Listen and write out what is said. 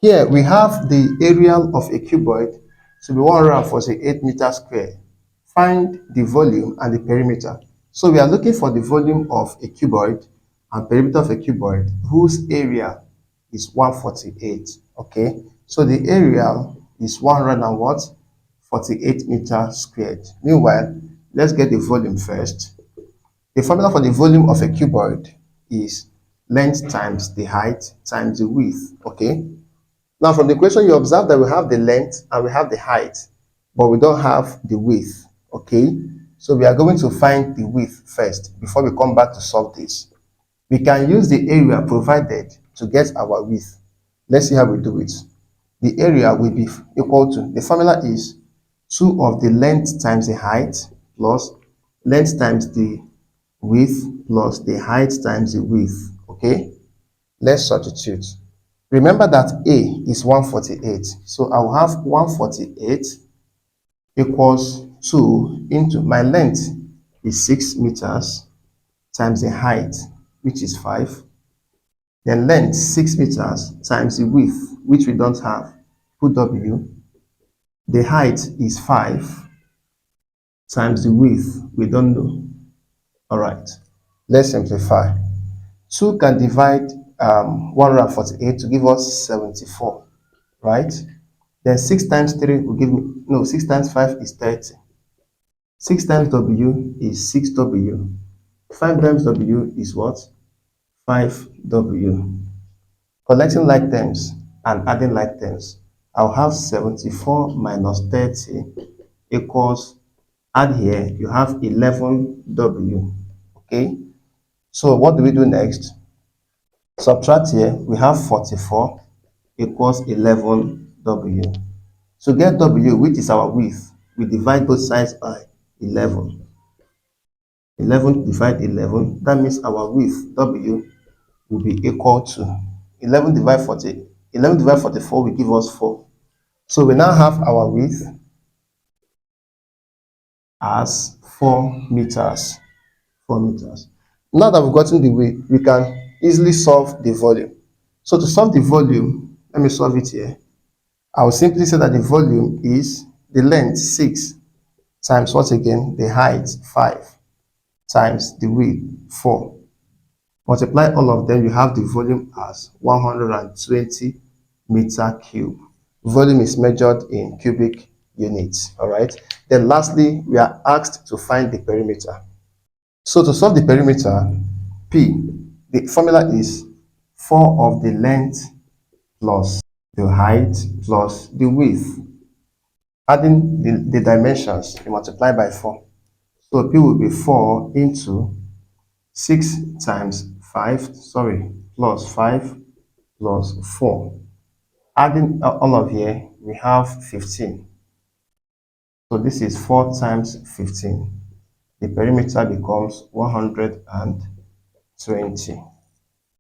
Here we have the area of a cuboid to be 148 meters square. Find the volume and the perimeter. So we are looking for the volume of a cuboid and perimeter of a cuboid whose area is 148. Okay, so the area is 100 and what? 48 meters squared. Meanwhile, let's get the volume first. The formula for the volume of a cuboid is length times the height times the width. Okay, now from the question you observe that we have the length and we have the height, but we don't have the width. Okay, so we are going to find the width first before we come back to solve this. We can use the area provided to get our width. Let's see how we do it. The area will be equal to, the formula is 2 of the length times the height plus length times the width plus the height times the width. Okay, let's substitute. Remember that A is 148, so I will have 148 equals 2 into my length is 6 meters times the height, which is 5. Then length 6 meters times the width, which we don't have, put W. The height is 5 times the width, we don't know. All right, let's simplify. 2 can divide 148 to give us 74, right? Then 6 times 3 will give me, no, 6 times 5 is 30. 6 times W is 6W. 5 times W is what? 5W. Collecting like terms and adding like terms, I'll have 74 minus 30 equals, add here, you have 11W. Okay, so what do we do next? Subtract here, we have 44 equals 11W. To get W, which is our width, we divide both sides by 11. 11 divide 11, that means our width, W, will be equal to 11 divided 40. 11 divided 44 will give us 4. So we now have our width as 4 meters. 4 meters. Now that we've gotten the width, we can easily solve the volume. So to solve the volume, let me solve it here. I will simply say that the volume is the length 6 times what again? The height 5 times the width 4. Multiply all of them, you have the volume as 120 meter cube. Volume is measured in cubic units. All right. Then lastly, we are asked to find the perimeter. So to solve the perimeter, P, the formula is 4 of the length plus the height plus the width. Adding the dimensions, you multiply by 4. So P will be 4 into 6 times 5, plus 5 plus 4. Adding all of here, we have 15. So this is 4 times 15. The perimeter becomes 120.